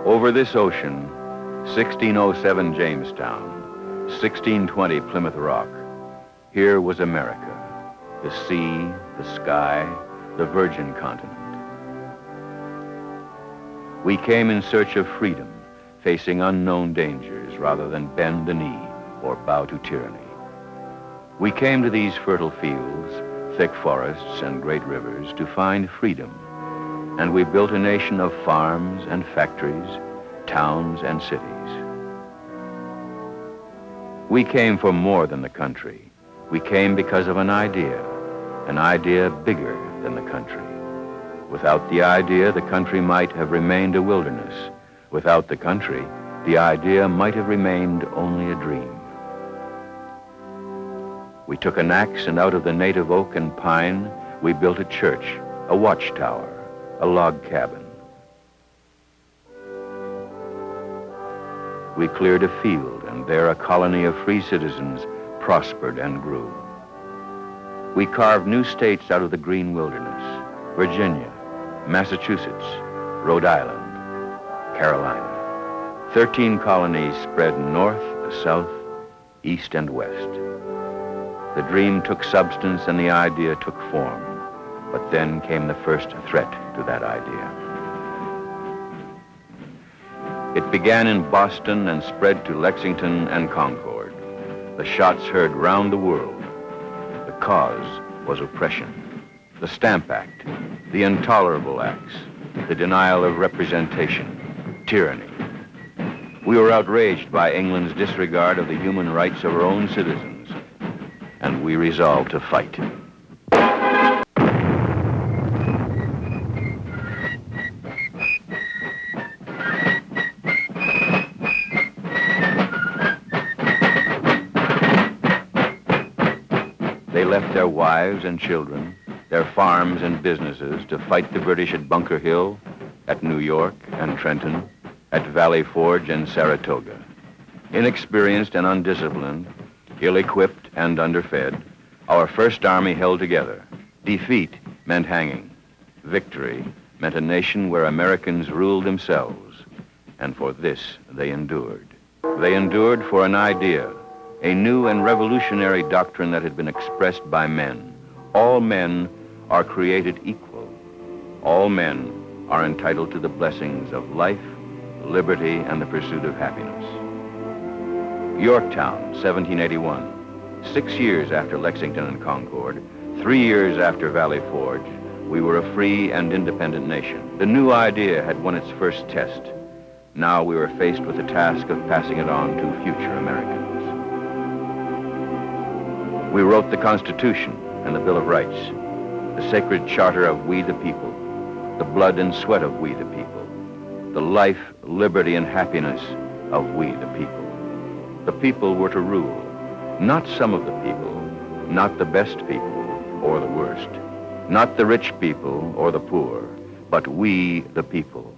Over this ocean, 1607 Jamestown, 1620 Plymouth Rock, here was America, the sea, the sky, the virgin continent. We came in search of freedom, facing unknown dangers rather than bend the knee or bow to tyranny. We came to these fertile fields, thick forests, and great rivers to find freedom, and we built a nation of farms and factories, towns and cities. We came for more than the country. We came because of an idea bigger than the country. Without the idea, the country might have remained a wilderness. Without the country, the idea might have remained only a dream. We took an axe, and out of the native oak and pine, we built a church, a watchtower, a log cabin. We cleared a field, and there a colony of free citizens prospered and grew. We carved new states out of the green wilderness: Virginia, Massachusetts, Rhode Island, Carolina. 13 colonies spread north, south, east, and west. The dream took substance and the idea took form, but then came the first threat to that idea. It began in Boston and spread to Lexington and Concord. The shots heard round the world. The cause was oppression. The Stamp Act, the intolerable acts, the denial of representation, tyranny. We were outraged by England's disregard of the human rights of our own citizens, and we resolved to fight. They left their wives and children, their farms and businesses to fight the British at Bunker Hill, at New York and Trenton, at Valley Forge and Saratoga. Inexperienced and undisciplined, ill-equipped and underfed, our First Army held together. Defeat meant hanging. Victory meant a nation where Americans ruled themselves. And for this, they endured. They endured for an idea, a new and revolutionary doctrine that had been expressed by men. All men are created equal. All men are entitled to the blessings of life, liberty, and the pursuit of happiness. Yorktown, 1781. 6 years after Lexington and Concord, 3 years after Valley Forge, we were a free and independent nation. The new idea had won its first test. Now we were faced with the task of passing it on to future Americans. We wrote the Constitution and the Bill of Rights, the sacred charter of we the people, the blood and sweat of we the people, the life, liberty, and happiness of we the people. The people were to rule, not some of the people, not the best people or the worst, not the rich people or the poor, but we the people.